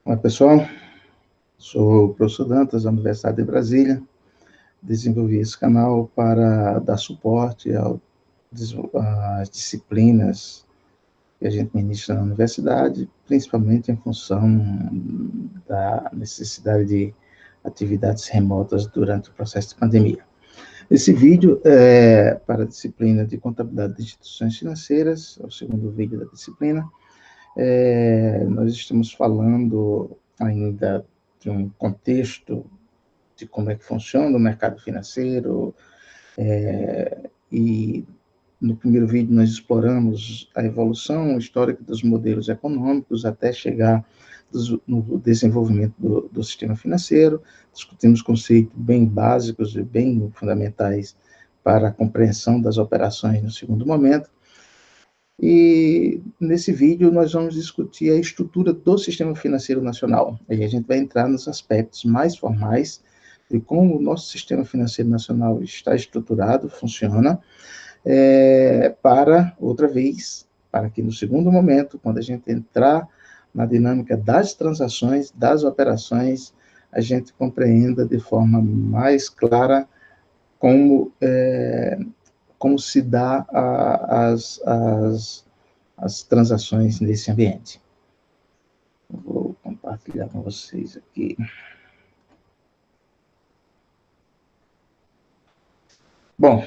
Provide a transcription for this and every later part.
Olá, pessoal. Sou o professor Dantas, da Universidade de Brasília. Desenvolvi esse canal para dar suporte às disciplinas que a gente ministra na universidade, principalmente em função da necessidade de atividades remotas durante o processo de pandemia. Esse vídeo é para a disciplina de Contabilidade de Instituições Financeiras, é o segundo vídeo da disciplina. Nós estamos falando ainda de um contexto de como é que funciona o mercado financeiro, e no primeiro vídeo nós exploramos a evolução histórica dos modelos econômicos até chegar no desenvolvimento do sistema financeiro. Discutimos conceitos bem básicos e bem fundamentais para a compreensão das operações no segundo momento. E nesse vídeo nós vamos discutir a estrutura do sistema financeiro nacional. Aí a gente vai entrar nos aspectos mais formais de como o nosso sistema financeiro nacional está estruturado, funciona, para que no segundo momento, quando a gente entrar na dinâmica das transações, das operações, a gente compreenda de forma mais clara como se dá as transações nesse ambiente. Vou compartilhar com vocês aqui. Bom,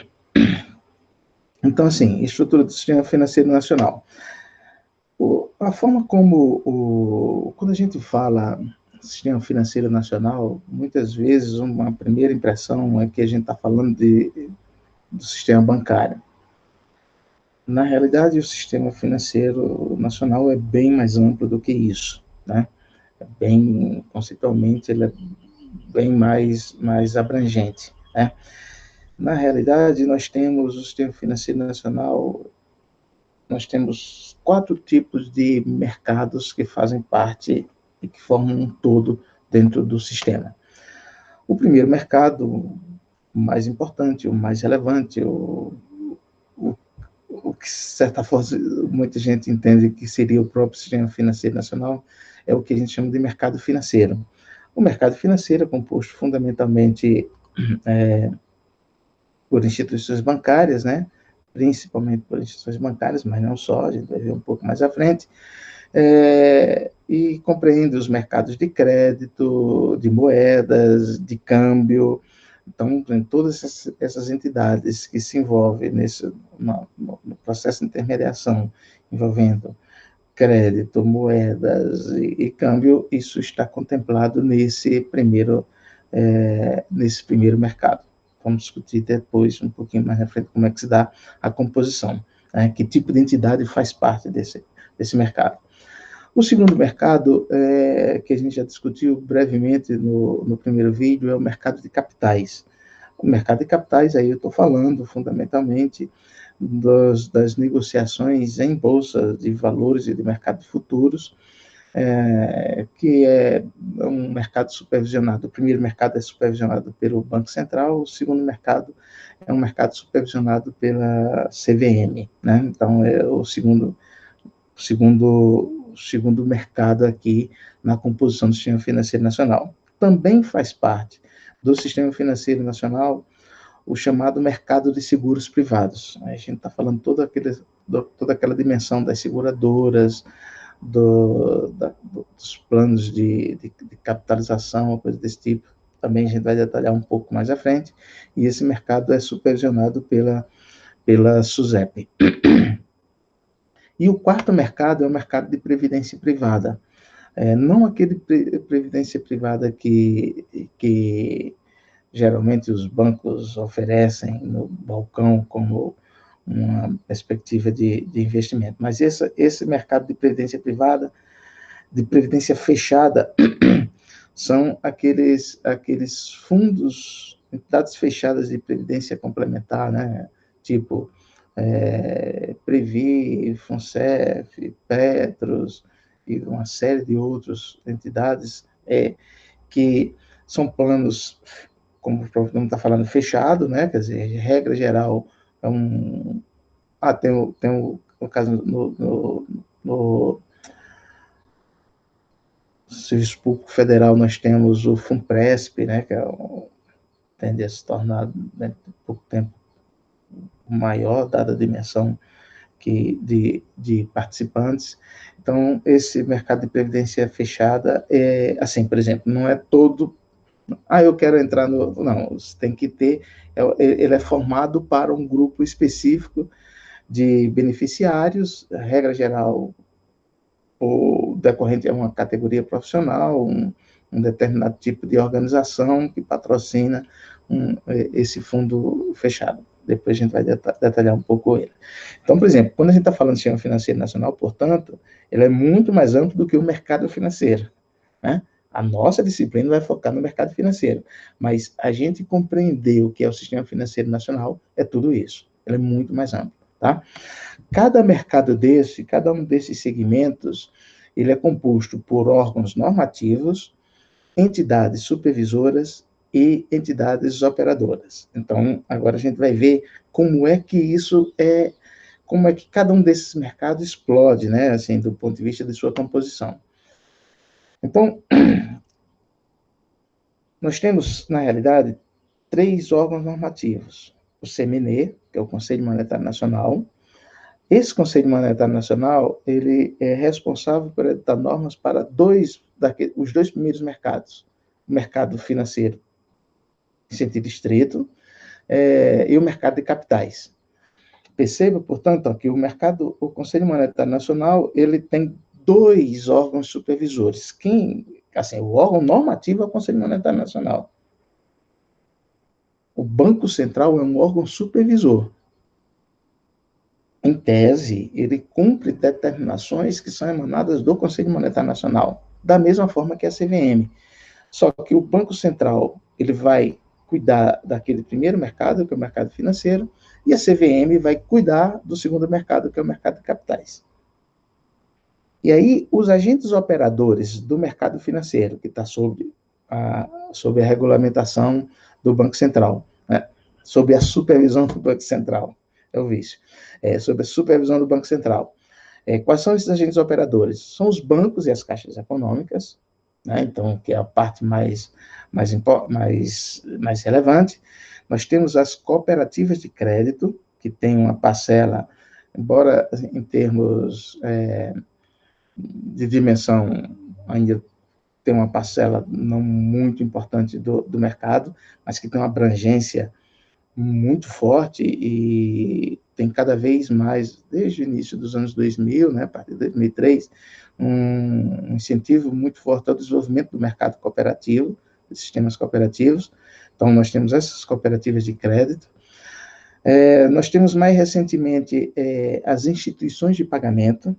então, assim, estrutura do sistema financeiro nacional. A forma quando a gente fala sistema financeiro nacional, muitas vezes uma primeira impressão é que a gente está falando do sistema bancário. Na realidade, o sistema financeiro nacional é bem mais amplo do que isso, né? Conceitualmente, ele é bem mais abrangente, né? Na realidade, nós temos o sistema financeiro nacional, nós temos 4 tipos de mercados que fazem parte e que formam um todo dentro do sistema. O primeiro mercado, o mais importante, o mais relevante, o que, de certa forma, muita gente entende que seria o próprio sistema financeiro nacional, é o que a gente chama de mercado financeiro. O mercado financeiro é composto fundamentalmente por instituições bancárias, né? Principalmente por instituições bancárias, mas não só, a gente vai ver um pouco mais à frente, e compreende os mercados de crédito, de moedas, de câmbio. Então, tem todas essas entidades que se envolvem no processo de intermediação, envolvendo crédito, moedas e câmbio, isso está contemplado nesse primeiro mercado. Vamos discutir depois, um pouquinho mais na frente, como é que se dá a composição, né? Que tipo de entidade faz parte desse mercado. O segundo mercado, que a gente já discutiu brevemente no primeiro vídeo, é o mercado de capitais. O mercado de capitais, aí eu estou falando fundamentalmente das negociações em bolsa de valores e de mercado de futuros, que é um mercado supervisionado. O primeiro mercado é supervisionado pelo Banco Central, o segundo mercado é um mercado supervisionado pela CVM, né? Então, é o segundo mercado aqui na composição do sistema financeiro nacional. Também faz parte do sistema financeiro nacional o chamado mercado de seguros privados. A gente está falando toda aquela dimensão das seguradoras, dos planos de capitalização, coisa desse tipo. Também a gente vai detalhar um pouco mais à frente. E esse mercado é supervisionado pela SUSEP. E o quarto mercado é o mercado de previdência privada. Não aquele previdência privada que geralmente os bancos oferecem no balcão como uma perspectiva de investimento, mas esse mercado de previdência privada, de previdência fechada, são aqueles fundos, entidades fechadas de previdência complementar, né? Tipo Previ, Funcef, Petros e uma série de outras entidades que são planos, como o próprio nome está falando, fechado, né? Quer dizer, regra geral, tem o caso serviço público federal, nós temos o FUNPRESP, né, que tende a se tornar, dentro de pouco tempo, maior, dada a dimensão de participantes. Então, esse mercado de previdência fechada, assim, por exemplo, não é todo... eu quero entrar no... Não, você tem que ter... Ele é formado para um grupo específico de beneficiários, regra geral, ou decorrente a uma categoria profissional, um determinado tipo de organização que patrocina esse fundo fechado. Depois a gente vai detalhar um pouco ele. Então, por exemplo, quando a gente está falando de sistema financeiro nacional, portanto, ele é muito mais amplo do que o mercado financeiro, né? A nossa disciplina vai focar no mercado financeiro, mas a gente compreender o que é o sistema financeiro nacional é tudo isso. Ele é muito mais amplo, tá? Cada mercado desse, cada um desses segmentos, ele é composto por órgãos normativos, entidades supervisoras e entidades operadoras. Então, agora a gente vai ver como é que isso como é que cada um desses mercados explode, né, assim, do ponto de vista de sua composição. Então, nós temos, na realidade, 3 órgãos normativos. O CMNE, que é o Conselho Monetário Nacional. Esse Conselho Monetário Nacional, ele é responsável por editar normas para os 2 primeiros mercados. O mercado financeiro, em sentido estrito, e o mercado de capitais. Perceba, portanto, que o Conselho Monetário Nacional, ele tem 2 órgãos supervisores. O órgão normativo é o Conselho Monetário Nacional. O Banco Central é um órgão supervisor. Em tese, ele cumpre determinações que são emanadas do Conselho Monetário Nacional, da mesma forma que a CVM. Só que o Banco Central, ele vai cuidar daquele primeiro mercado, que é o mercado financeiro, e a CVM vai cuidar do segundo mercado, que é o mercado de capitais. E aí, os agentes operadores do mercado financeiro, que está sob a regulamentação do Banco Central, né? Sob a supervisão do Banco Central, é o vício, sob a supervisão do Banco Central. Quais são esses agentes operadores? São os bancos e as caixas econômicas, né? Então, que é a parte mais relevante. Nós temos as cooperativas de crédito, que tem uma parcela, embora em termos de dimensão ainda tem uma parcela não muito importante do mercado, mas que tem uma abrangência muito forte e tem cada vez mais, desde o início dos anos 2000, né, a partir de 2003, um incentivo muito forte ao desenvolvimento do mercado cooperativo, dos sistemas cooperativos. Então, nós temos essas cooperativas de crédito. Nós temos mais recentemente as instituições de pagamento.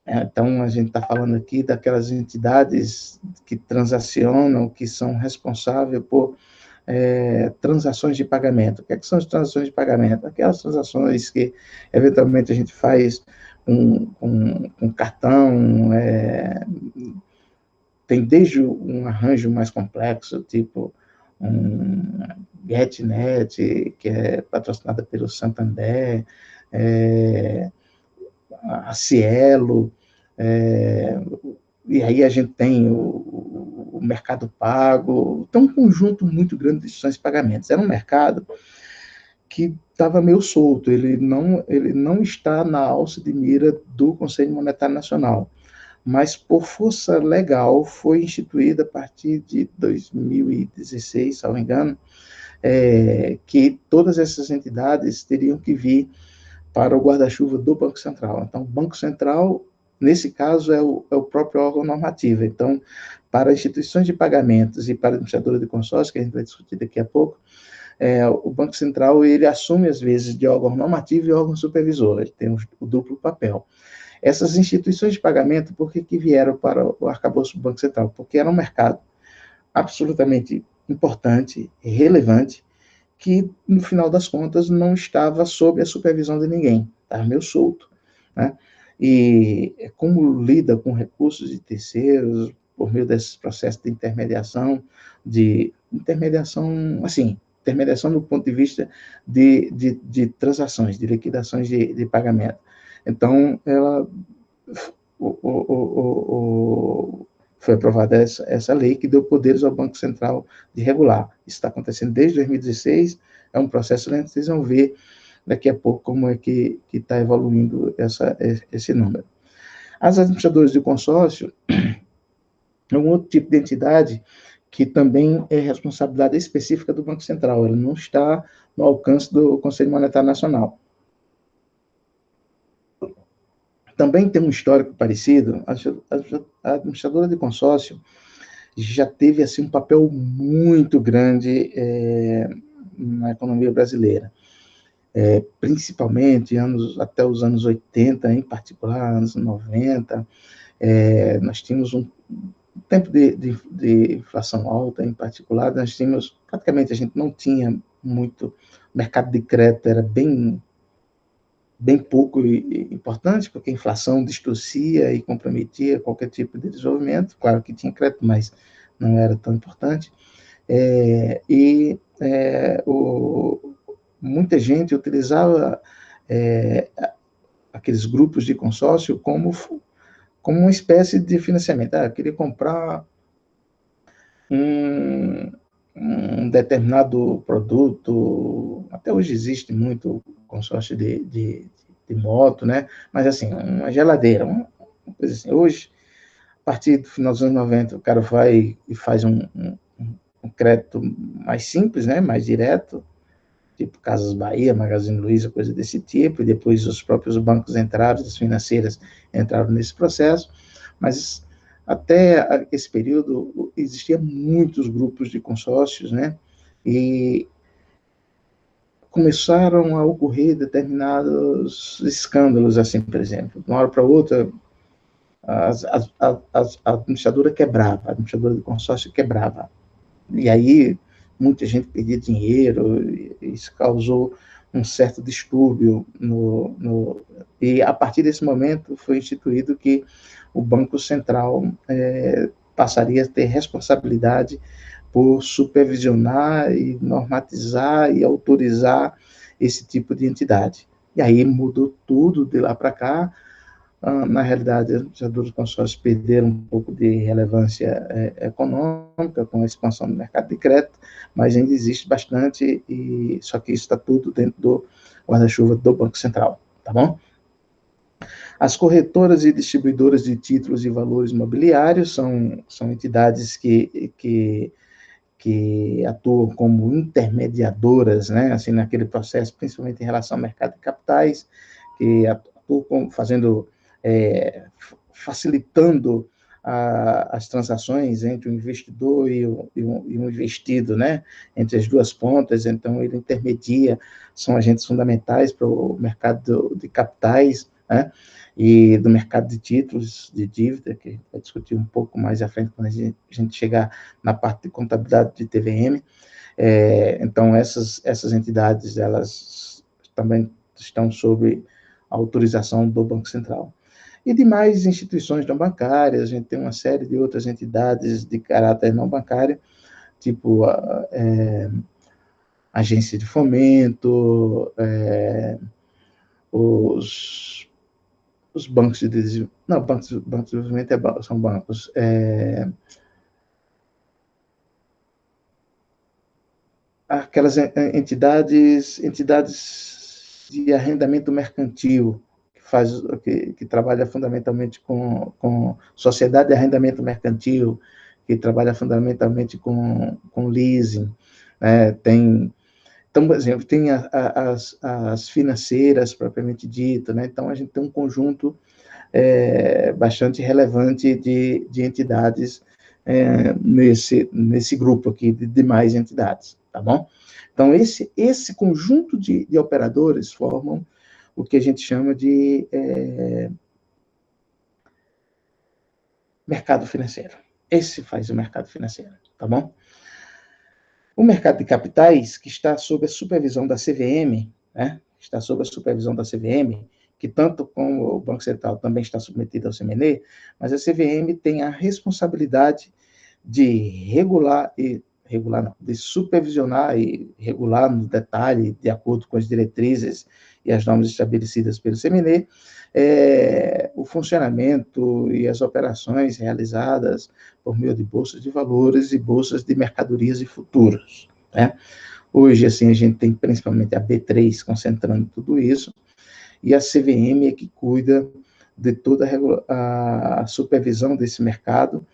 Então, a gente está falando aqui daquelas entidades que transacionam, que são responsáveis por transações de pagamento. O que são as transações de pagamento? Aquelas transações que, eventualmente, a gente faz com cartão, tem desde um arranjo mais complexo, tipo um GetNet, que é patrocinada pelo Santander, a Cielo, e aí a gente tem o Mercado Pago, então um conjunto muito grande de instituições de pagamentos. Era um mercado que estava meio solto, ele não está na alça de mira do Conselho Monetário Nacional, mas por força legal foi instituída a partir de 2016, se não me engano, que todas essas entidades teriam que vir para o guarda-chuva do Banco Central. Então, o Banco Central, nesse caso, é o próprio órgão normativo. Então, para instituições de pagamentos e para a administradora de consórcio, que a gente vai discutir daqui a pouco, o Banco Central, ele assume, às vezes, de órgão normativo e órgão supervisor, ele tem o duplo papel. Essas instituições de pagamento, por que vieram para o arcabouço do Banco Central? Porque era um mercado absolutamente importante, relevante, que, no final das contas, não estava sob a supervisão de ninguém, estava meio solto, né? E como lida com recursos de terceiros, por meio desses processos de intermediação intermediação do ponto de vista de transações, de liquidações de pagamento. Então, ela foi aprovada essa lei que deu poderes ao Banco Central de regular. Isso está acontecendo desde 2016, é um processo lento, vocês vão ver daqui a pouco como é que está evoluindo esse número. As administradoras de consórcio é um outro tipo de entidade que também é responsabilidade específica do Banco Central, ela não está no alcance do Conselho Monetário Nacional. Também tem um histórico parecido, a administradora de consórcio já teve assim, um papel muito grande na economia brasileira, principalmente até os anos 80, em particular, anos 90, nós tínhamos um tempo de inflação alta, em particular, nós tínhamos, praticamente a gente não tinha muito, o mercado de crédito era bem pouco importante, porque a inflação distorcia e comprometia qualquer tipo de desenvolvimento, claro que tinha crédito, mas não era tão importante, muita gente utilizava aqueles grupos de consórcio como uma espécie de financiamento. Eu queria comprar um determinado produto, até hoje existe muito consórcio de moto, né? Mas assim, uma geladeira, uma coisa assim. Hoje, a partir do final dos anos 90, o cara vai e faz um crédito mais simples, né? Mais direto, tipo Casas Bahia, Magazine Luiza, coisa desse tipo, e depois os próprios bancos entraram, as financeiras entraram nesse processo, mas até esse período existiam muitos grupos de consórcios, né? E começaram a ocorrer determinados escândalos, assim, por exemplo. De uma hora para outra, a administradora quebrava, a administradora do consórcio quebrava. E aí, muita gente perdia dinheiro, e isso causou um certo distúrbio. E, a partir desse momento, foi instituído que o Banco Central passaria a ter responsabilidade por supervisionar e normatizar e autorizar esse tipo de entidade. E aí mudou tudo de lá para cá. Na realidade, os administradores de consórcios perderam um pouco de relevância econômica com a expansão do mercado de crédito, mas ainda existe bastante, só que isso está tudo dentro do guarda-chuva do Banco Central, tá bom? As corretoras e distribuidoras de títulos e valores imobiliários são entidades que atuam como intermediadoras, né, assim, naquele processo, principalmente em relação ao mercado de capitais, que atuam facilitando as transações entre o investidor e o investido, né, entre as duas pontas. Então, ele intermedia, são agentes fundamentais para o mercado de capitais, né, e do mercado de títulos de dívida, que vai discutir um pouco mais à frente quando a gente chegar na parte de contabilidade de TVM. Então, essas entidades, elas também estão sob a autorização do Banco Central. E demais instituições não bancárias, a gente tem uma série de outras entidades de caráter não bancário, tipo agência de fomento, os bancos de desenvolvimento, não, bancos de desenvolvimento são bancos, aquelas entidades de arrendamento mercantil, que trabalha fundamentalmente com sociedade de arrendamento mercantil, que trabalha fundamentalmente com leasing, né? Então, por exemplo, tem as financeiras propriamente dito, né? Então a gente tem um conjunto bastante relevante de entidades nesse grupo aqui de demais entidades, tá bom? Então, esse conjunto de operadores formam o que a gente chama de mercado financeiro. Esse faz o mercado financeiro, tá bom? O mercado de capitais, que está sob a supervisão da CVM, né? Está sob a supervisão da CVM, que tanto como o Banco Central também está submetido ao CMNE, mas a CVM tem a responsabilidade de regular regular não, de supervisionar e regular no detalhe, de acordo com as diretrizes e as normas estabelecidas pelo CMNE, o funcionamento e as operações realizadas por meio de bolsas de valores e bolsas de mercadorias e futuros, né? Hoje, assim, a gente tem principalmente a B3 concentrando tudo isso, e a CVM é que cuida de toda a supervisão desse mercado,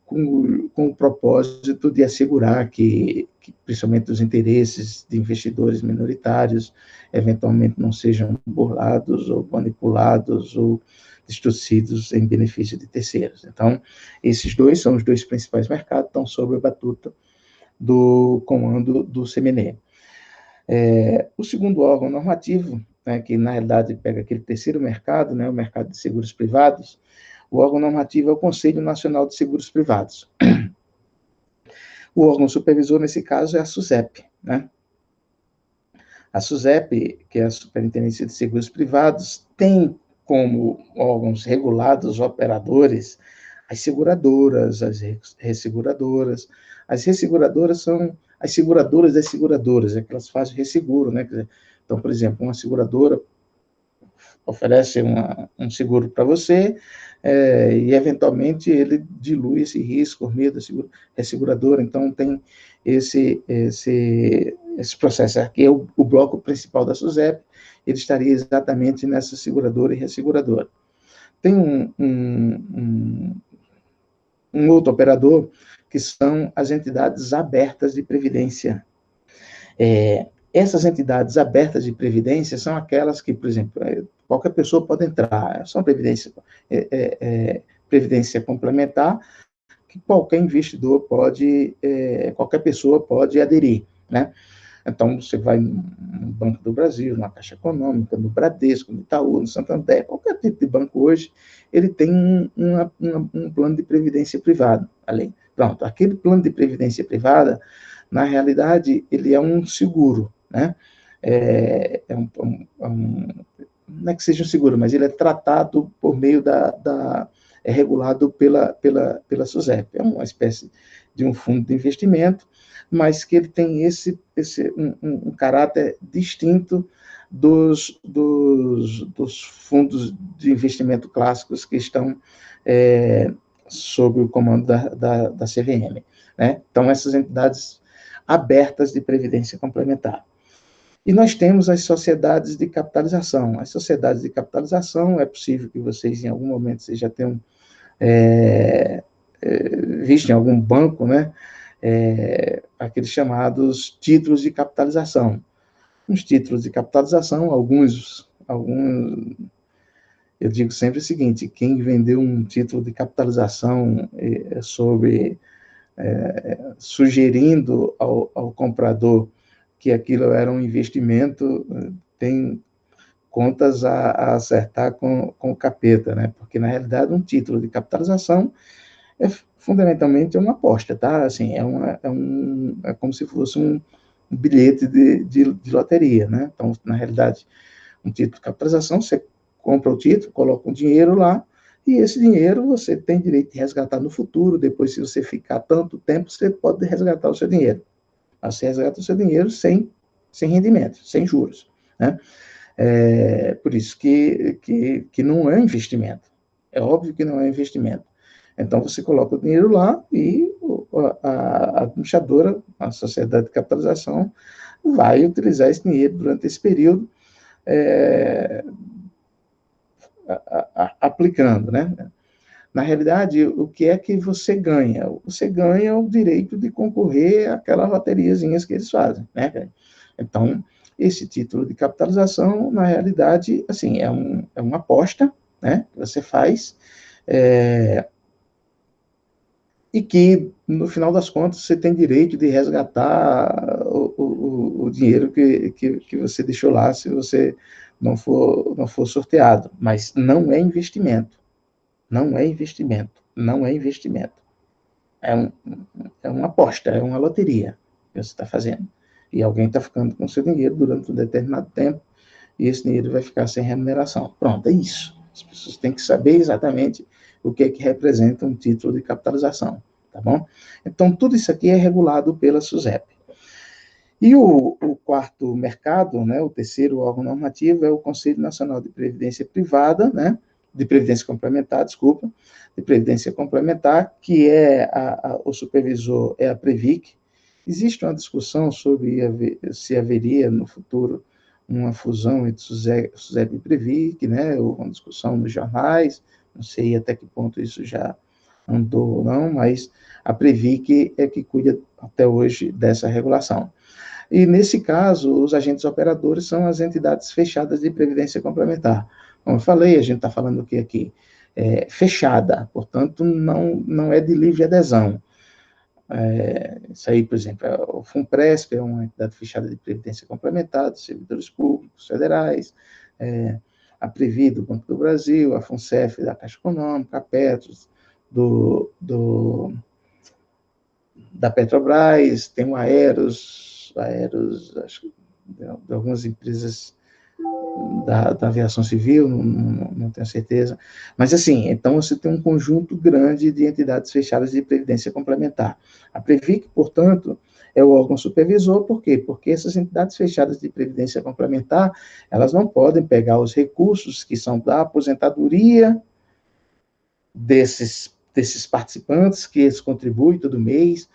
com o propósito de assegurar que, principalmente, os interesses de investidores minoritários, eventualmente não sejam burlados ou manipulados ou distorcidos em benefício de terceiros. Então, esses dois são os dois principais mercados, estão sob a batuta do comando do CMNE. O segundo órgão normativo, né, que na realidade pega aquele terceiro mercado, né, o mercado de seguros privados, o órgão normativo é o Conselho Nacional de Seguros Privados. O órgão supervisor, nesse caso, é a SUSEP, né? A SUSEP, que é a Superintendência de Seguros Privados, tem como órgãos regulados, operadores, as seguradoras, as resseguradoras. As resseguradoras são as seguradoras das seguradoras, é que elas fazem resseguro, né? Então, por exemplo, uma seguradora oferece um seguro para você, e eventualmente ele dilui esse risco por meio da resseguradora, então tem esse processo. Aqui é o bloco principal da SUSEP, ele estaria exatamente nessa seguradora e resseguradora. Tem um outro operador, que são as entidades abertas de previdência. Essas entidades abertas de previdência são aquelas que, por exemplo, qualquer pessoa pode entrar, são previdência complementar, que qualquer investidor pode, qualquer pessoa pode aderir, né? Então, você vai no Banco do Brasil, na Caixa Econômica, no Bradesco, no Itaú, no Santander, qualquer tipo de banco hoje, ele tem um plano de previdência privada. Além. Pronto, aquele plano de previdência privada, na realidade, ele é um seguro, né? Não é que seja um seguro, mas ele é tratado por meio é regulado pela SUSEP. É uma espécie de um fundo de investimento, mas que ele tem um caráter distinto dos fundos de investimento clássicos que estão sob o comando da CVM, né? Então, essas entidades abertas de previdência complementar. E nós temos as sociedades de capitalização. As sociedades de capitalização, é possível que vocês, em algum momento, vocês já tenham visto em algum banco, né, aqueles chamados títulos de capitalização. Os títulos de capitalização, alguns, eu digo sempre o seguinte: quem vendeu um título de capitalização sugerindo ao comprador que aquilo era um investimento, tem contas a acertar com o capeta, né? Porque, na realidade, um título de capitalização fundamentalmente uma aposta, tá? Assim, é como se fosse um bilhete de loteria, né? Então, na realidade, um título de capitalização, você compra o título, coloca um dinheiro lá, e esse dinheiro você tem direito de resgatar no futuro. Depois, se você ficar tanto tempo, você pode resgatar o seu dinheiro. Você resgata o seu dinheiro sem rendimento, sem juros, né? Por isso que não é investimento. É óbvio que não é investimento. Então, você coloca o dinheiro lá e a administradora, a sociedade de capitalização, vai utilizar esse dinheiro durante esse período, aplicando, né? Na realidade, o que é que você ganha? Você ganha o direito de concorrer àquelas loteriazinhas que eles fazem, né? Então, esse título de capitalização, na realidade, assim, é uma aposta, né, que você faz, e que, no final das contas, você tem direito de resgatar o dinheiro que você deixou lá, se você não for sorteado. Mas não é investimento. Não é investimento. Não é investimento. É uma aposta, é uma loteria que você está fazendo. E alguém está ficando com seu dinheiro durante um determinado tempo, e esse dinheiro vai ficar sem remuneração. Pronto, é isso. As pessoas têm que saber exatamente o que é que representa um título de capitalização, tá bom? Então, tudo isso aqui é regulado pela SUSEP. E o quarto mercado, né, o terceiro órgão normativo, é o Conselho Nacional de Previdência Privada, né, de Previdência Complementar, desculpa, de Previdência Complementar, que é o supervisor é a Previc. Existe uma discussão sobre se haveria no futuro uma fusão entre SUSEP e Previc, né, houve uma discussão nos jornais, não sei até que ponto isso já andou ou não, mas a Previc é que cuida até hoje dessa regulação. E, nesse caso, os agentes operadores são as entidades fechadas de previdência complementar. Como eu falei, a gente está falando o que aqui? Fechada, portanto, não é de livre adesão. Isso aí, por exemplo, o FUNPRESP é uma entidade fechada de previdência complementar dos servidores públicos federais, a Previ do Banco do Brasil, a FUNCEF da Caixa Econômica, a Petros da Petrobras, tem o Aeros, acho que de algumas empresas da aviação civil, não tenho certeza. Mas, assim, então você tem um conjunto grande de entidades fechadas de previdência complementar. A Previc, portanto, é o órgão supervisor, por quê? Porque essas entidades fechadas de previdência complementar, elas não podem pegar os recursos que são da aposentadoria desses participantes, que eles contribuem todo mês,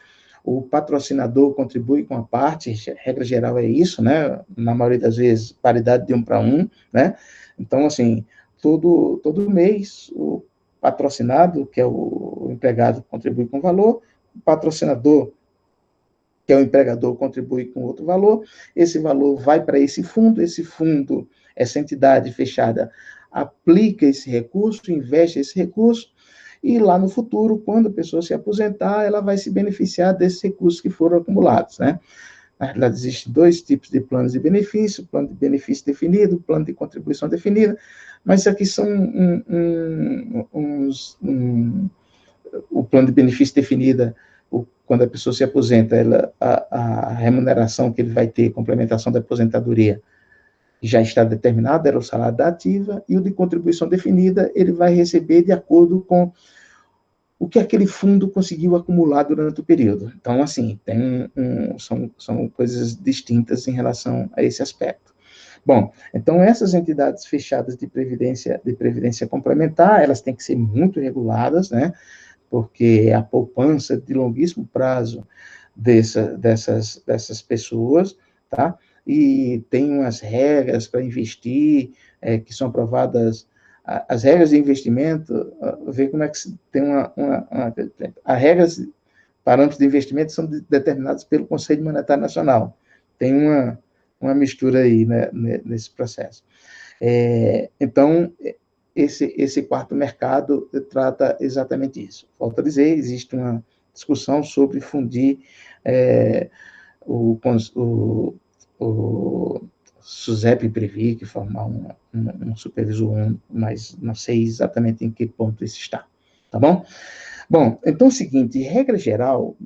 o patrocinador contribui com a parte, regra geral é isso, né? Na maioria das vezes, paridade de 1 para 1, né? Então, assim, todo mês, o patrocinado, que é o empregado, contribui com valor, o patrocinador, que é o empregador, contribui com outro valor, esse valor vai para esse fundo, essa entidade fechada, aplica esse recurso, investe esse recurso, e lá no futuro, quando a pessoa se aposentar, ela vai se beneficiar desses recursos que foram acumulados, né? Na realidade, existem dois tipos de planos de benefício, plano de benefício definido, plano de contribuição definida, mas isso aqui são o plano de benefício definida, quando a pessoa se aposenta, a remuneração que ele vai ter, complementação da aposentadoria, já está determinada, era o salário da ativa, e o de contribuição definida, ele vai receber de acordo com o que aquele fundo conseguiu acumular durante o período. Então, assim, são coisas distintas em relação a esse aspecto. Bom, então essas entidades fechadas de previdência complementar, elas têm que ser muito reguladas, né? Porque a poupança de longuíssimo prazo dessas pessoas, tá? E tem umas regras para investir, que são aprovadas, as regras de investimento, ver como é que tem as regras, parâmetros de investimento são determinados pelo Conselho Monetário Nacional. Tem uma mistura aí, né, nesse processo. Então, esse quarto mercado trata exatamente isso. Volto a dizer, existe uma discussão sobre fundir o SUSEP e Previc, formar um supervisor único, mas não sei exatamente em que ponto isso está, tá bom? Bom, então é o seguinte, regra geral,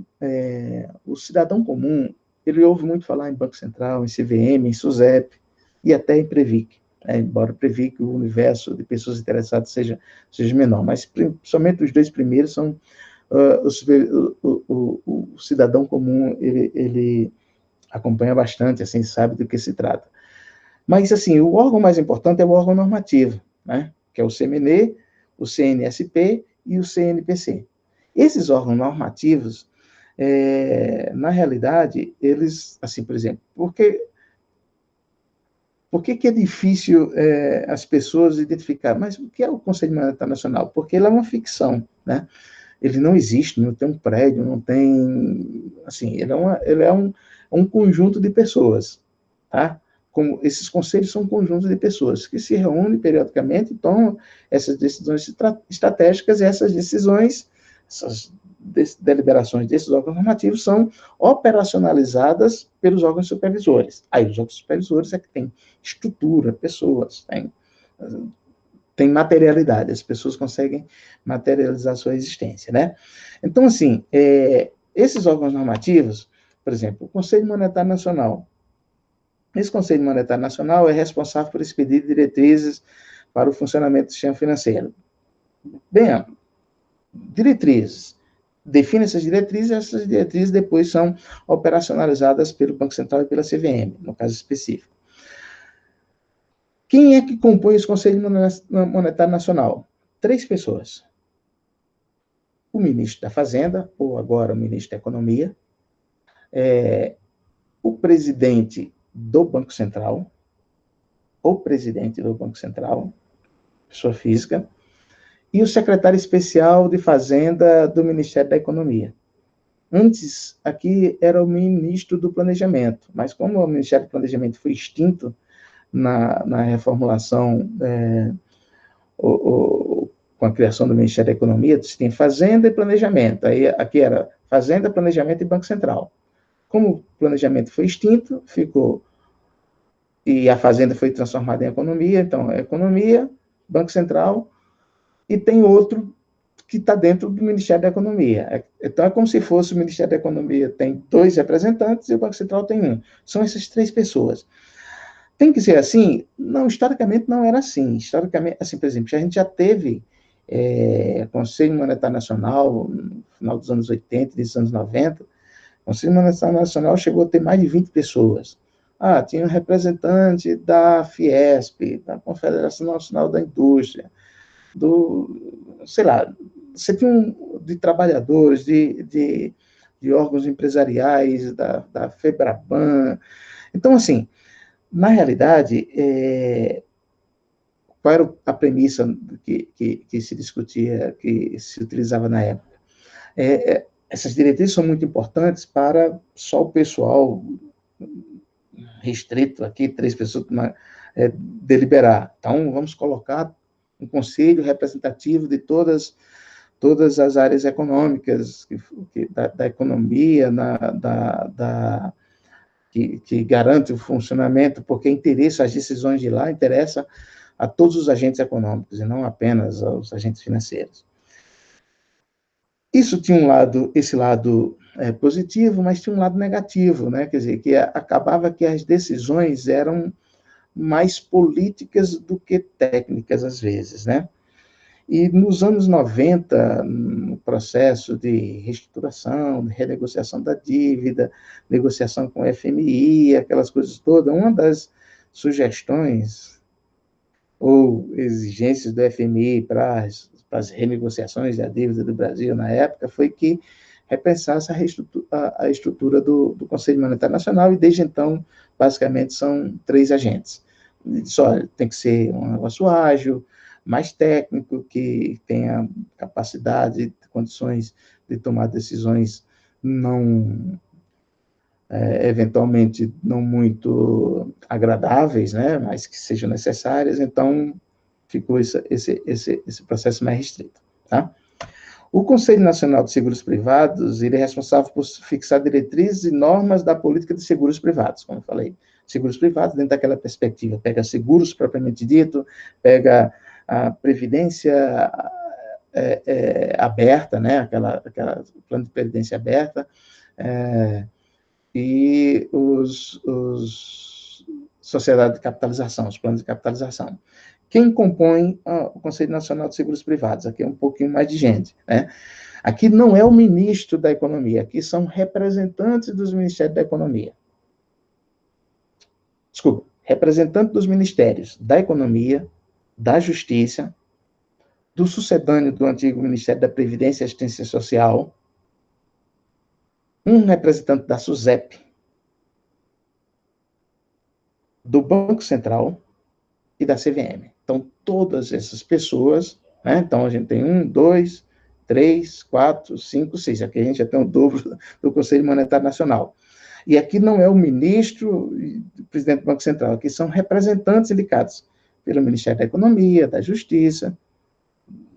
o cidadão comum, ele ouve muito falar em Banco Central, em CVM, em SUSEP e até em Previc, embora Previc, o universo de pessoas interessadas seja menor, mas somente os dois primeiros são o cidadão comum, ele acompanha bastante, assim, sabe do que se trata. Mas, assim, o órgão mais importante é o órgão normativo, né? Que é o CMNE, o CNSP e o CNPC. Esses órgãos normativos, na realidade, eles, assim, por exemplo, por que é difícil as pessoas identificar? Mas o que é o Conselho Monetário Nacional? Porque ele é uma ficção, né? Ele não existe, não tem um prédio, não tem... Assim, ele é um conjunto de pessoas, tá? Como esses conselhos são um conjunto de pessoas que se reúnem periodicamente e tomam essas decisões estratégicas, e essas decisões, essas deliberações desses órgãos normativos são operacionalizadas pelos órgãos supervisores. Aí os órgãos supervisores é que têm estrutura, pessoas, tem materialidade, as pessoas conseguem materializar a sua existência, né? Então, assim, esses órgãos normativos, por exemplo, o Conselho Monetário Nacional. Esse Conselho Monetário Nacional é responsável por expedir diretrizes para o funcionamento do sistema financeiro. Bem amplo. Diretrizes. define essas diretrizes depois são operacionalizadas pelo Banco Central e pela CVM, no caso específico. Quem é que compõe os Conselhos Monetário Nacional? 3 pessoas. O ministro da Fazenda, ou agora o ministro da Economia, o presidente do Banco Central, pessoa física, e o secretário especial de Fazenda do Ministério da Economia. Antes, aqui era o ministro do Planejamento, mas como o Ministério do Planejamento foi extinto na reformulação, com a criação do Ministério da Economia, você tem Fazenda e Planejamento. Aí, aqui era Fazenda, Planejamento e Banco Central. Como o planejamento foi extinto, ficou... E a Fazenda foi transformada em Economia, então é Economia, Banco Central, e tem outro que está dentro do Ministério da Economia. Então, é como se fosse o Ministério da Economia tem 2 representantes e o Banco Central tem 1. São essas 3 pessoas. Tem que ser assim? Não, historicamente não era assim. Historicamente, assim, por exemplo, a gente já teve Conselho Monetário Nacional no final dos anos 80, dos anos 90. O Conselho Monetário Nacional chegou a ter mais de 20 pessoas. Tinha um representante da Fiesp, da Confederação Nacional da Indústria, sei lá, você tinha de trabalhadores, de órgãos empresariais, da FEBRABAN. Então, assim, na realidade, qual era a premissa que se discutia, que se utilizava na época? Essas diretrizes são muito importantes para só o pessoal restrito aqui, 3 pessoas, deliberar. Então, vamos colocar um conselho representativo de todas as áreas econômicas, da economia, que garante o funcionamento, porque interessa as decisões de lá, interessa a todos os agentes econômicos, e não apenas aos agentes financeiros. Isso tinha esse lado positivo, mas tinha um lado negativo, né? Quer dizer, que acabava que as decisões eram mais políticas do que técnicas, às vezes, né? E nos anos 90, no processo de reestruturação, de renegociação da dívida, negociação com o FMI, aquelas coisas todas, uma das sugestões ou exigências do FMI para as renegociações da dívida do Brasil na época foi que repensasse a estrutura do Conselho Monetário Nacional, e desde então, basicamente, são 3 agentes. Só tem que ser um negócio ágil, mais técnico, que tenha capacidade, condições de tomar decisões eventualmente não muito agradáveis, né, mas que sejam necessárias. Então, ficou esse processo mais restrito, tá? O Conselho Nacional de Seguros Privados, ele é responsável por fixar diretrizes e normas da política de seguros privados, como eu falei. Seguros privados, dentro daquela perspectiva, pega seguros propriamente dito, pega a previdência aberta, né, aquela plano de previdência aberta, e os sociedades de capitalização, os planos de capitalização. Quem compõe o Conselho Nacional de Seguros Privados? Aqui é um pouquinho mais de gente, né? Aqui não é o ministro da Economia, aqui são representantes dos Ministérios da Economia. Desculpa, representantes dos Ministérios da Economia, da Justiça, do sucedâneo do antigo Ministério da Previdência e Assistência Social, um representante da SUSEP, do Banco Central e da CVM. Então, todas essas pessoas, né? Então, a gente tem 1, 2, 3, 4, 5, 6. Aqui a gente já tem o dobro do Conselho Monetário Nacional. E aqui não é o ministro e o presidente do Banco Central, aqui são representantes indicados pelo Ministério da Economia, da Justiça,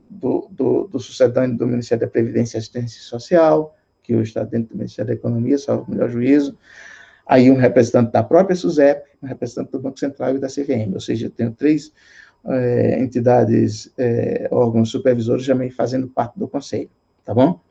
do sucedâneo do Ministério da Previdência e Assistência Social, que hoje está dentro do Ministério da Economia, salvo o melhor juízo. Aí um representante da própria SUSEP, um representante do Banco Central e da CVM, ou seja, eu tenho 3 entidades, órgãos supervisores também fazendo parte do Conselho, tá bom?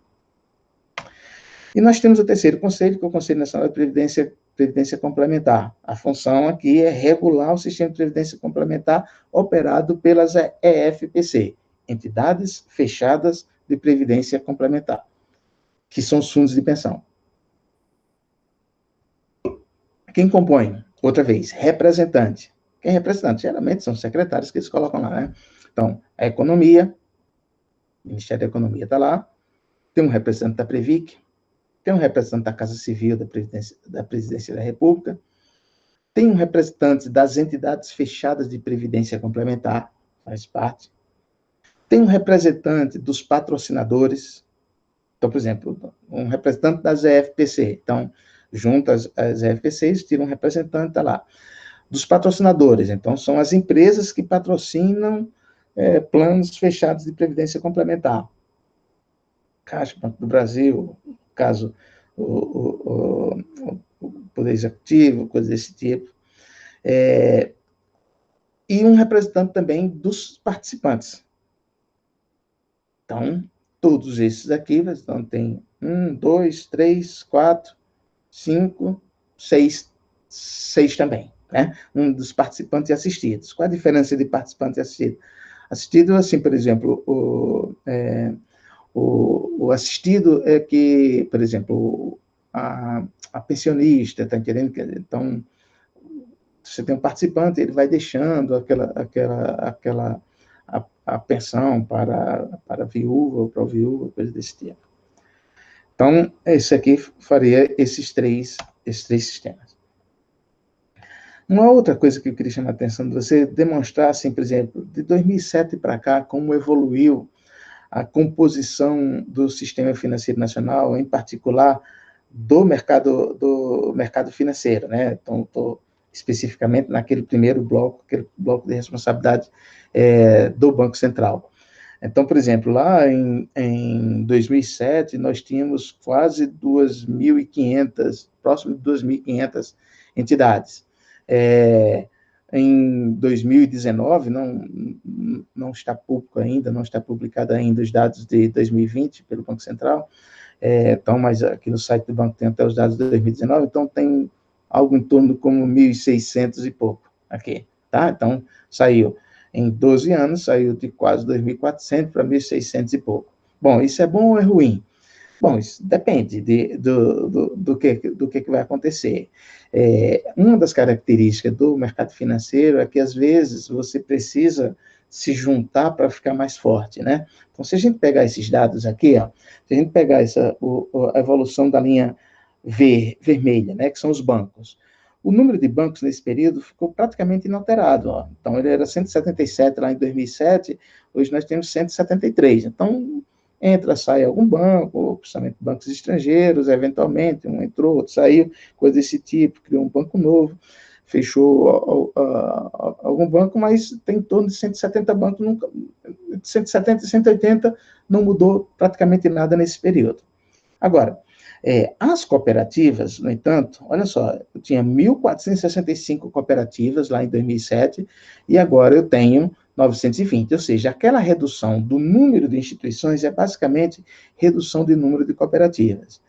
E nós temos o terceiro conselho, que é o Conselho Nacional de Previdência Complementar. A função aqui é regular o sistema de previdência complementar operado pelas EFPC, entidades fechadas de previdência complementar. que são os fundos de pensão. Quem compõe? Outra vez, representante. Quem é representante? Geralmente são secretários que eles colocam lá, né? Então, a economia, o Ministério da Economia está lá, tem um representante da Previc, tem um representante da Casa Civil da Presidência da República, tem um representante das entidades fechadas de previdência complementar, faz parte, tem um representante dos patrocinadores, então, por exemplo, um representante das EFPC, então, junto às EFPCs, tira um representante, está lá. Dos patrocinadores, então, são as empresas que patrocinam planos fechados de previdência complementar. Caixa, Banco do Brasil, caso o Poder Executivo, coisas desse tipo. E um representante também dos participantes. Então, todos esses aqui, então, tem 1, 2, 3, 4, 5, 6 também, né? Um dos participantes assistidos. Qual a diferença de participante e assistido? Assistido, assim, por exemplo, o assistido é que, por exemplo, a pensionista, está entendendo? Então, você tem um participante, ele vai deixando a pensão para a viúva ou para o viúvo, coisa desse tipo. Então, esse aqui faria esses três sistemas. Uma outra coisa que eu queria chamar a atenção de você, demonstrar, assim, por exemplo, de 2007 para cá, como evoluiu a composição do sistema financeiro nacional, em particular do mercado financeiro, né? Então, estou especificamente naquele primeiro bloco, aquele bloco de responsabilidade do Banco Central. Então, por exemplo, lá em 2007, nós tínhamos quase 2.500, próximo de 2.500 entidades. Em 2019, não está público ainda, não está publicado ainda os dados de 2020 pelo Banco Central, então, mas aqui no site do banco tem até os dados de 2019, então tem algo em torno de como 1.600 e pouco aqui, tá? Então, saiu em 12 anos, saiu de quase 2.400 para 1.600 e pouco. Bom, isso é bom ou é ruim? Bom, isso depende do que vai acontecer. Uma das características do mercado financeiro é que, às vezes, você precisa se juntar para ficar mais forte, né? Então, se a gente pegar esses dados aqui, ó, se a gente pegar a evolução da linha vermelha, né, que são os bancos, o número de bancos nesse período ficou praticamente inalterado. Ó. Então, ele era 177 lá em 2007, hoje nós temos 173. Então, entra, sai algum banco, principalmente bancos estrangeiros, eventualmente, um entrou, outro saiu, coisa desse tipo, criou um banco novo, fechou algum banco, mas tem em torno de 170 bancos, 170 e 180 não mudou praticamente nada nesse período. Agora, as cooperativas, no entanto, olha só, eu tinha 1.465 cooperativas lá em 2007, e agora eu tenho 920, ou seja, aquela redução do número de instituições é basicamente redução de número de cooperativas.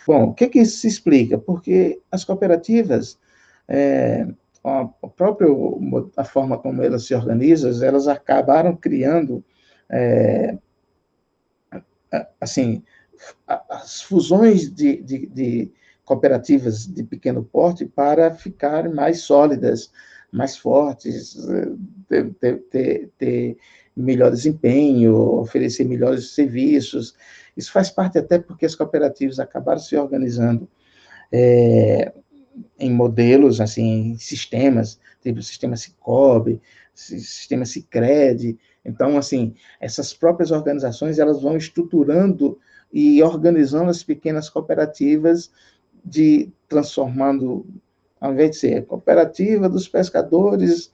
Bom, o que isso se explica? Porque as cooperativas, a forma como elas se organizam, elas acabaram criando, assim, as fusões de cooperativas de pequeno porte para ficar mais sólidas, mais fortes, ter melhor desempenho, oferecer melhores serviços. Isso faz parte até porque as cooperativas acabaram se organizando em modelos, assim, em sistemas, tipo o sistema Sicoob, sistema Sicredi. Então, assim, essas próprias organizações, elas vão estruturando e organizando as pequenas cooperativas, transformando, ao invés de ser cooperativa dos pescadores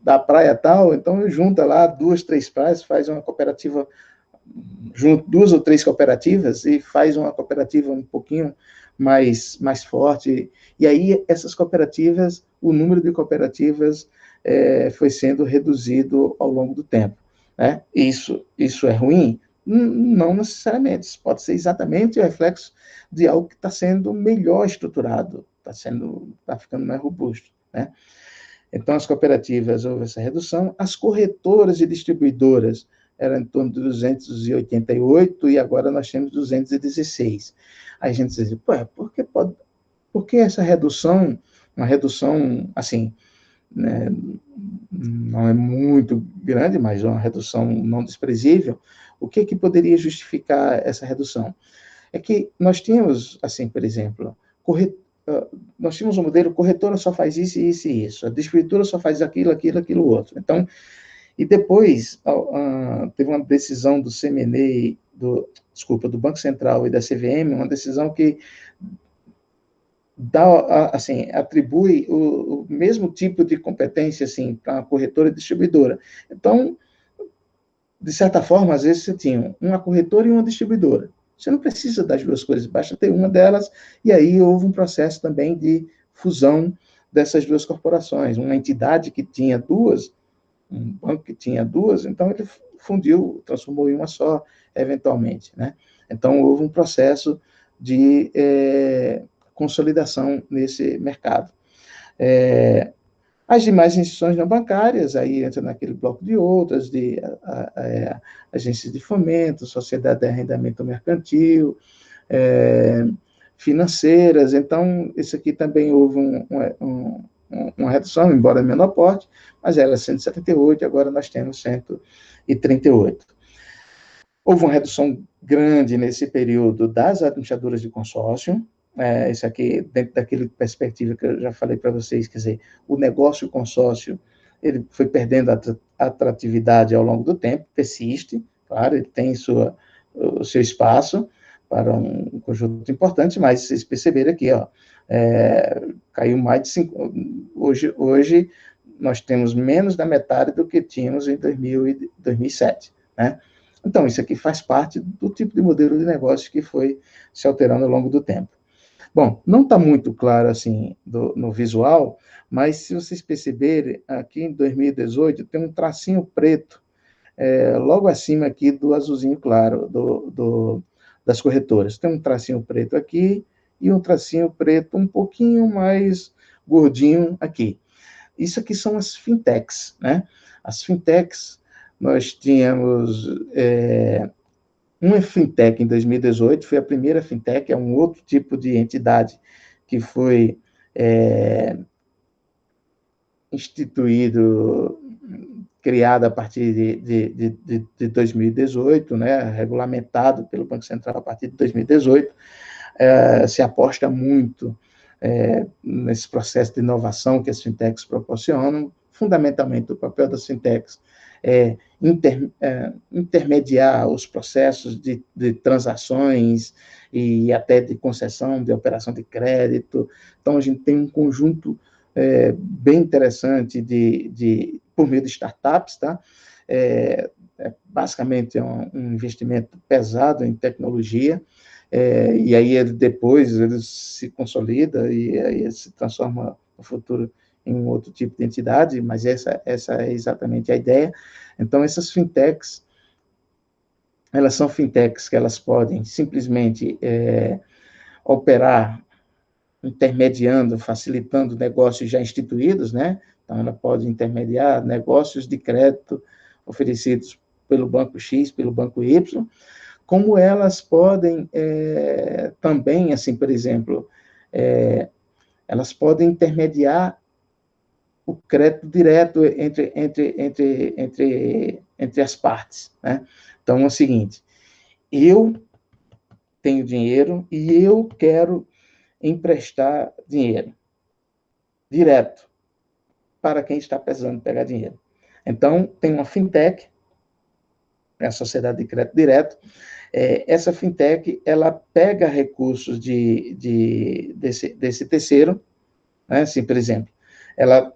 da praia tal, então junta lá 2, 3 praias, faz uma cooperativa, junta 2 ou 3 cooperativas e faz uma cooperativa um pouquinho mais forte. E aí essas cooperativas, o número de cooperativas foi sendo reduzido ao longo do tempo. Né? Isso é ruim? Não necessariamente. Isso pode ser exatamente o reflexo de algo que está sendo melhor estruturado, está ficando mais robusto. Né? Então, as cooperativas, houve essa redução. As corretoras e distribuidoras era em torno de 288 e agora nós temos 216. Aí a gente diz, pô, por que essa redução, uma redução, assim, né, não é muito grande, mas uma redução não desprezível, o que poderia justificar essa redução? É que nós tínhamos, assim, por exemplo, nós tínhamos um modelo, corretora só faz isso, isso e isso, a distribuidora só faz aquilo, aquilo, aquilo outro. Então, e depois teve uma decisão do CMNE, do Banco Central e da CVM, uma decisão que assim, atribui o mesmo tipo de competência assim, para a corretora e distribuidora. Então, de certa forma, às vezes você tinha uma corretora e uma distribuidora. Você não precisa das duas coisas, basta ter uma delas, e aí houve um processo também de fusão dessas duas corporações. Uma entidade que tinha duas, um banco que tinha duas, então ele fundiu, transformou em uma só, eventualmente, né? Então, houve um processo de consolidação nesse mercado. As demais instituições não bancárias, aí entra naquele bloco de outras, de agências de fomento, sociedade de arrendamento mercantil, financeiras. Então, isso aqui também houve uma redução, embora menor porte, mas era 178, agora nós temos 138. Houve uma redução grande nesse período das administradoras de consórcio. Isso aqui, dentro daquela perspectiva que eu já falei para vocês, quer dizer, o negócio consórcio, ele foi perdendo a atratividade ao longo do tempo, persiste, claro, ele tem o seu espaço para um conjunto importante, mas vocês perceberam aqui, ó, caiu mais de 5. Hoje nós temos menos da metade do que tínhamos em 2000 e 2007, né? Então, isso aqui faz parte do tipo de modelo de negócio que foi se alterando ao longo do tempo. Bom, não está muito claro assim no visual, mas se vocês perceberem, aqui em 2018 tem um tracinho preto, logo acima aqui do azulzinho claro das corretoras. Tem um tracinho preto aqui e um tracinho preto um pouquinho mais gordinho aqui. Isso aqui são as fintechs, né? As fintechs, nós tínhamos uma fintech em 2018, foi a primeira fintech, é um outro tipo de entidade que foi instituído, criada a partir de 2018, né, regulamentado pelo Banco Central a partir de 2018, se aposta muito nesse processo de inovação que as fintechs proporcionam. Fundamentalmente, o papel das fintechs é intermediar os processos de transações e até de concessão, de operação de crédito. Então, a gente tem um conjunto bem interessante por meio de startups, tá? Basicamente, é um investimento pesado em tecnologia, e aí depois ele se consolida e aí ele se transforma no futuro em um outro tipo de entidade, mas essa é exatamente a ideia. Então, essas fintechs, elas são fintechs que elas podem simplesmente operar intermediando, facilitando negócios já instituídos, né? Então, ela pode intermediar negócios de crédito oferecidos pelo banco X, pelo banco Y, como elas podem também, assim, por exemplo, elas podem intermediar o crédito direto entre as partes, né? Então, é o seguinte, eu tenho dinheiro e eu quero emprestar dinheiro direto para quem está precisando pegar dinheiro. Então, tem uma fintech, a Sociedade de Crédito Direto. Essa fintech, ela pega recursos desse terceiro, né? Assim, por exemplo, ela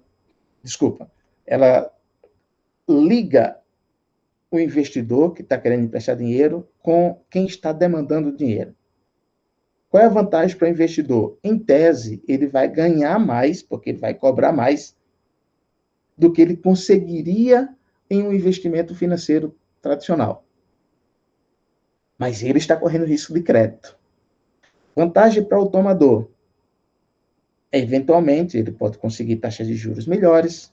liga o investidor que está querendo emprestar dinheiro com quem está demandando dinheiro. Qual é a vantagem para o investidor? Em tese, ele vai ganhar mais, porque ele vai cobrar mais, do que ele conseguiria em um investimento financeiro tradicional. Mas ele está correndo risco de crédito. Vantagem para o tomador. Eventualmente, ele pode conseguir taxas de juros melhores,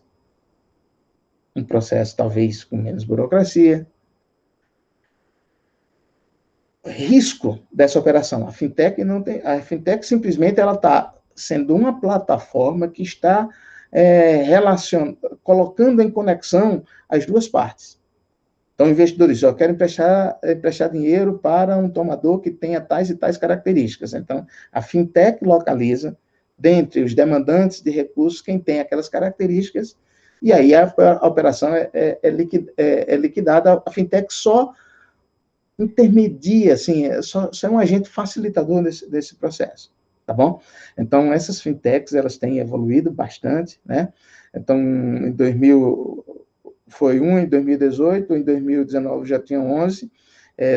um processo talvez com menos burocracia, risco dessa operação. A fintech não tem, a fintech simplesmente ela está sendo uma plataforma que está colocando em conexão as duas partes. Então, investidores, eu quero emprestar dinheiro para um tomador que tenha tais e tais características. Então, a fintech localiza, dentre os demandantes de recursos, quem tem aquelas características, e aí a operação é liquidada. A fintech só intermedia, assim, só é um agente facilitador desse processo, tá bom? Então, essas fintechs, elas têm evoluído bastante, né? Então, em 2000, foi um em 2018, em 2019 já tinha 11,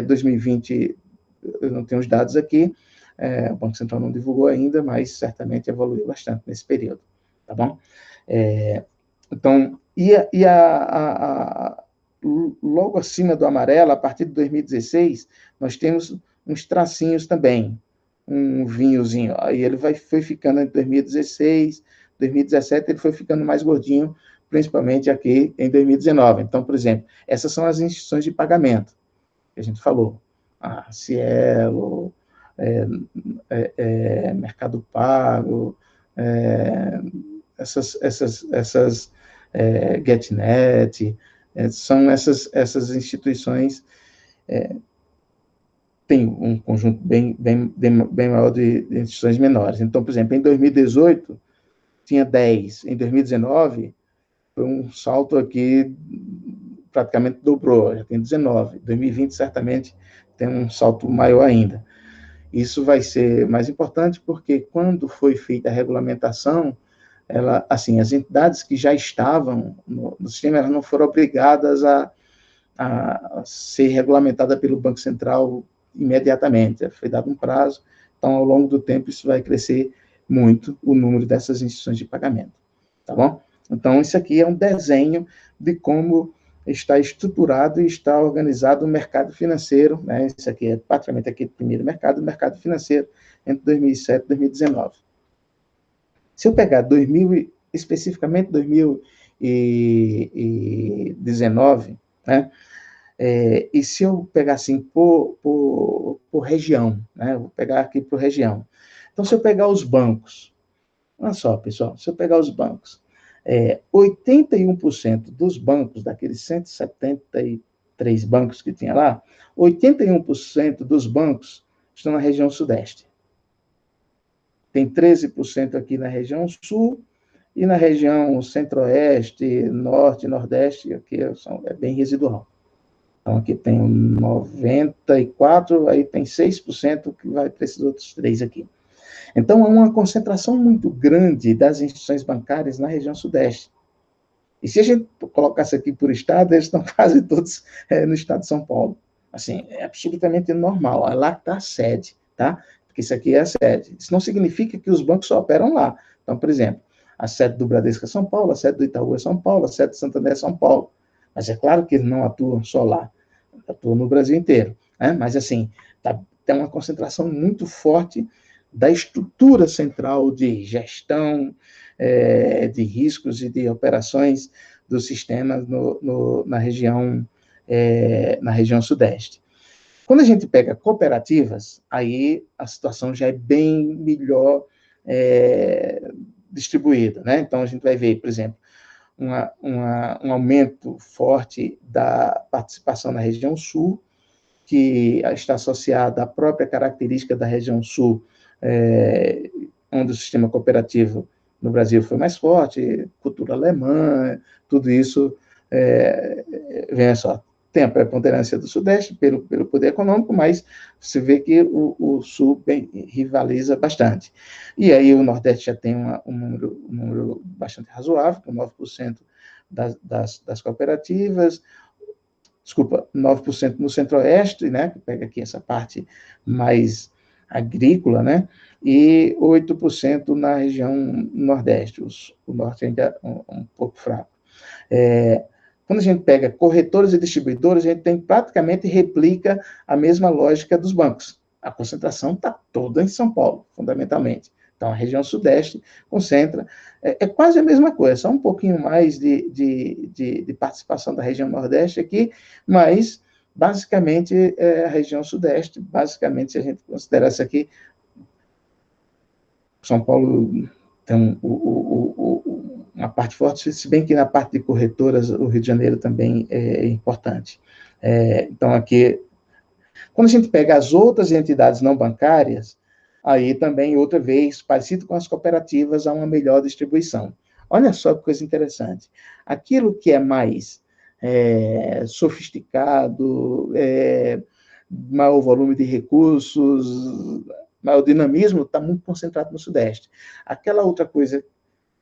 2020, eu não tenho os dados aqui, o Banco Central não divulgou ainda, mas certamente evoluiu bastante nesse período, tá bom? Então, logo acima do amarelo, a partir de 2016, nós temos uns tracinhos também, um vinhozinho. Aí ele foi ficando em 2016, 2017, ele foi ficando mais gordinho, principalmente aqui em 2019. Então, por exemplo, essas são as instituições de pagamento que a gente falou. A Cielo, Mercado Pago, essas GetNet, são essas instituições, tem um conjunto bem maior de instituições menores. Então, por exemplo, em 2018, tinha 10, em 2019, foi um salto aqui, praticamente dobrou, já tem 19. 2020, certamente, tem um salto maior ainda. Isso vai ser mais importante porque, quando foi feita a regulamentação, assim, as entidades que já estavam no sistema, elas não foram obrigadas a ser regulamentada pelo Banco Central imediatamente. Foi dado um prazo, então, ao longo do tempo, isso vai crescer muito o número dessas instituições de pagamento, tá bom? Então, isso aqui é um desenho de como está estruturado e está organizado o mercado financeiro, né? Isso aqui é praticamente aqui o primeiro mercado, o mercado financeiro, entre 2007 e 2019. Se eu pegar especificamente 2019, né? E se eu pegar assim por região, né? Vou pegar aqui por região. Então, se eu pegar os bancos, olha só, pessoal, se eu pegar os bancos, 81% dos bancos, daqueles 173 bancos que tinha lá, 81% dos bancos estão na região sudeste. Tem 13% aqui na região sul, e na região centro-oeste, norte, nordeste, aqui é bem residual. Então, aqui tem 94%, aí tem 6% que vai para esses outros 3 aqui. Então, há uma concentração muito grande das instituições bancárias na região sudeste. E se a gente colocasse aqui por estado, eles estão quase todos no estado de São Paulo. Assim, é absolutamente normal. É lá que está a sede, tá? Porque isso aqui é a sede. Isso não significa que os bancos só operam lá. Então, por exemplo, a sede do Bradesco é São Paulo, a sede do Itaú é São Paulo, a sede do Santander é São Paulo. Mas é claro que eles não atuam só lá, atuam no Brasil inteiro, né? Mas, assim, tem uma concentração muito forte da estrutura central de gestão, de riscos e de operações do sistema na região sudeste. Quando a gente pega cooperativas, aí a situação já é bem melhor distribuída, né? Então, a gente vai ver, por exemplo, um aumento forte da participação na região sul, que está associada à própria característica da região sul, onde o sistema cooperativo no Brasil foi mais forte, cultura alemã, tudo isso, vem só. Tem a preponderância do Sudeste pelo poder econômico, mas você vê que o Sul rivaliza bastante. E aí o Nordeste já tem um número bastante razoável, com 9% das cooperativas, 9% no Centro-Oeste, né, que pega aqui essa parte mais agrícola, né, e 8% na região Nordeste. O Norte ainda é um pouco fraco. Quando a gente pega corretores e distribuidores, a gente praticamente replica a mesma lógica dos bancos. A concentração está toda em São Paulo, fundamentalmente. Então, a região Sudeste concentra. É quase a mesma coisa, só um pouquinho mais de participação da região Nordeste aqui, mas basicamente, é a região sudeste, basicamente, se a gente considerasse aqui, São Paulo tem uma parte forte, se bem que na parte de corretoras, o Rio de Janeiro também é importante. Então, aqui, quando a gente pega as outras entidades não bancárias, aí também, outra vez, parecido com as cooperativas, há uma melhor distribuição. Olha só que coisa interessante. Aquilo que é mais sofisticado, maior volume de recursos, maior dinamismo, está muito concentrado no Sudeste. Aquela outra coisa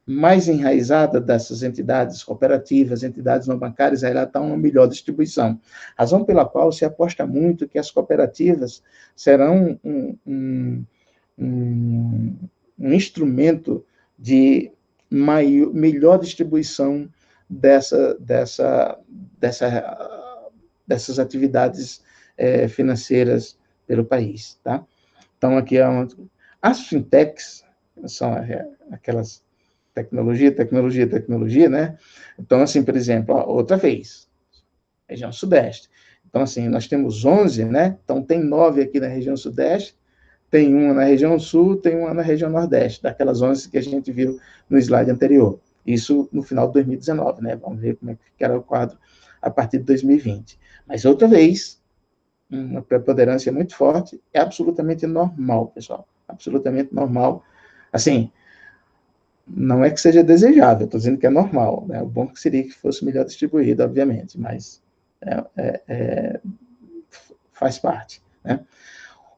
mais enraizada dessas entidades cooperativas, entidades não bancárias, ela está uma melhor distribuição. Razão pela qual se aposta muito que as cooperativas serão um instrumento de melhor distribuição dessas atividades financeiras pelo país. Tá? Então, aqui as fintechs são aquelas tecnologia, né? Então, assim, por exemplo, outra vez, região sudeste. Então, assim, nós temos 11, né? Então, tem 9 aqui na região sudeste, tem uma na região sul, tem uma na região nordeste, daquelas 11 que a gente viu no slide anterior. Isso no final de 2019, né? Vamos ver como é que era o quadro a partir de 2020. Mas, outra vez, uma preponderância muito forte, é absolutamente normal, pessoal. Absolutamente normal. Assim, não é que seja desejável, estou dizendo que é normal. Né? O bom seria que fosse melhor distribuído, obviamente, mas faz parte. Né?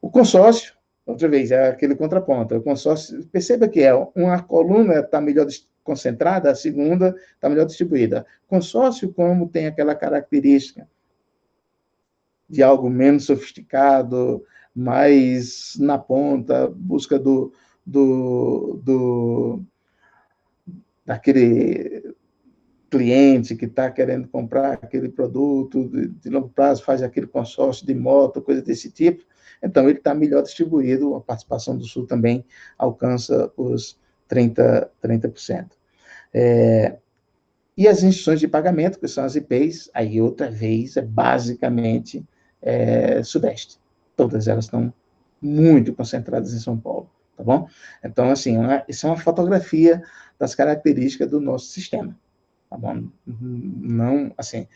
O consórcio, outra vez, é aquele contraponto. O consórcio, perceba que uma coluna está melhor concentrada, a segunda está melhor distribuída. Consórcio, como tem aquela característica de algo menos sofisticado, mais na ponta, busca daquele cliente que está querendo comprar aquele produto de longo prazo, faz aquele consórcio de moto, coisa desse tipo, então ele está melhor distribuído, a participação do Sul também alcança os 30%. E as instituições de pagamento, que são as IPs, aí outra vez é basicamente Sudeste. Todas elas estão muito concentradas em São Paulo, tá bom? Então, assim, isso é uma fotografia das características do nosso sistema, tá bom? Não, assim,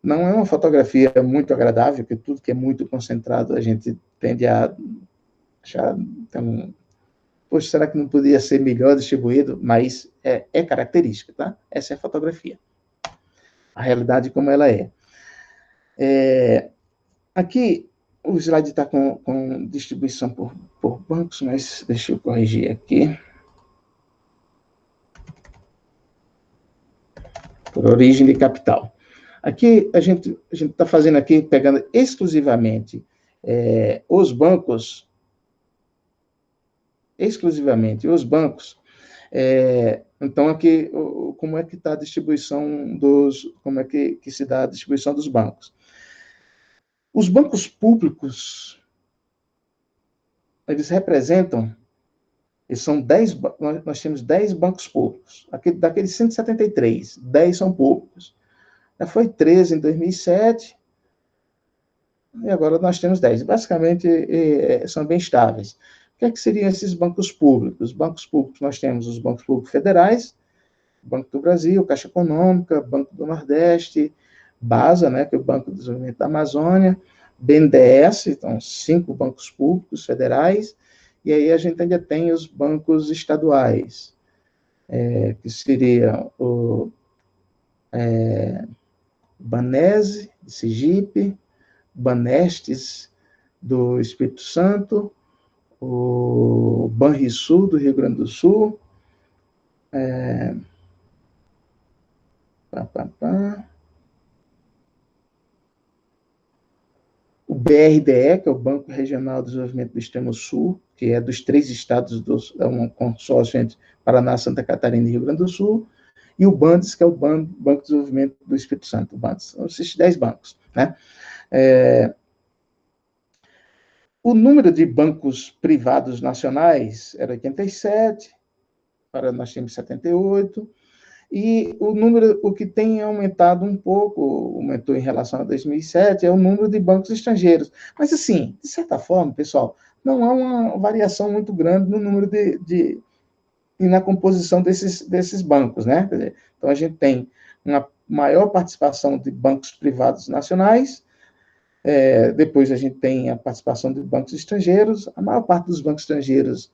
não é uma fotografia muito agradável, porque tudo que é muito concentrado a gente tende a achar, então, poxa, será que não podia ser melhor distribuído? Mas é característica, tá? Essa é a fotografia. A realidade como ela é. Aqui, o slide está com distribuição por bancos, mas deixa eu corrigir aqui. Por origem de capital. Aqui, a gente está fazendo aqui, pegando exclusivamente os bancos, então, aqui, como é que está a distribuição como é que se dá a distribuição dos bancos? Os bancos públicos, eles representam, são 10, nós temos 10 bancos públicos, daqueles 173, 10 são públicos. Já foi 13 em 2007, e agora nós temos 10. Basicamente, são bem estáveis. O que seriam esses bancos públicos? Bancos públicos, nós temos os bancos públicos federais, Banco do Brasil, Caixa Econômica, Banco do Nordeste, BASA, né, que é o Banco de Desenvolvimento da Amazônia, BNDES, então 5 bancos públicos federais, e aí a gente ainda tem os bancos estaduais, que seria o Banese, de Sergipe, Banestes, do Espírito Santo, o Banrisul, do Rio Grande do Sul, o BRDE, que é o Banco Regional de Desenvolvimento do Extremo Sul, que é dos 3 estados, é um consórcio entre Paraná, Santa Catarina e Rio Grande do Sul, e o BANDES, que é o Banco de Desenvolvimento do Espírito Santo, o BANDES. São esses 10 bancos. Né? O número de bancos privados nacionais era 87, agora nós temos 78, E o número, o que tem aumentado um pouco, aumentou em relação a 2007, é o número de bancos estrangeiros. Mas, assim, de certa forma, pessoal, não há uma variação muito grande no número e na composição desses bancos, né? Então, a gente tem uma maior participação de bancos privados nacionais, depois a gente tem a participação de bancos estrangeiros, a maior parte dos bancos estrangeiros,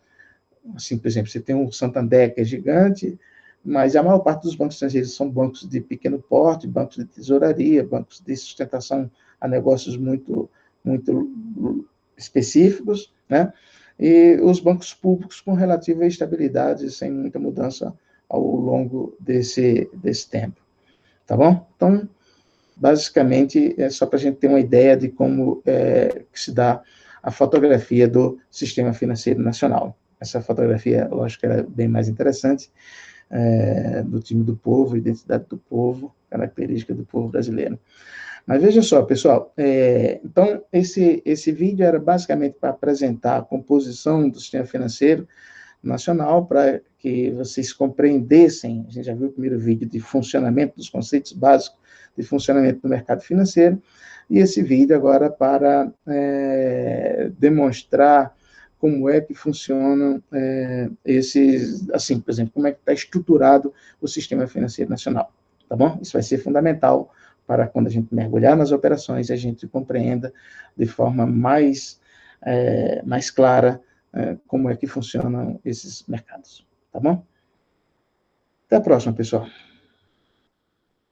assim, por exemplo, você tem o Santander, que é gigante, mas a maior parte dos bancos estrangeiros são bancos de pequeno porte, bancos de tesouraria, bancos de sustentação a negócios muito, muito específicos, né? E os bancos públicos com relativa estabilidade, sem muita mudança ao longo desse tempo, tá bom? Então, basicamente, é só para a gente ter uma ideia de como que se dá a fotografia do sistema financeiro nacional. Essa fotografia, lógico, era bem mais interessante, do time do povo, identidade do povo, característica do povo brasileiro. Mas veja só, pessoal, então esse vídeo era basicamente para apresentar a composição do sistema financeiro nacional, para que vocês compreendessem, a gente já viu o primeiro vídeo de funcionamento dos conceitos básicos de funcionamento do mercado financeiro, e esse vídeo agora para demonstrar como é que funcionam esses, assim, por exemplo, como é que está estruturado o sistema financeiro nacional, tá bom? Isso vai ser fundamental para quando a gente mergulhar nas operações, a gente compreenda de forma mais clara como é que funcionam esses mercados, tá bom? Até a próxima, pessoal.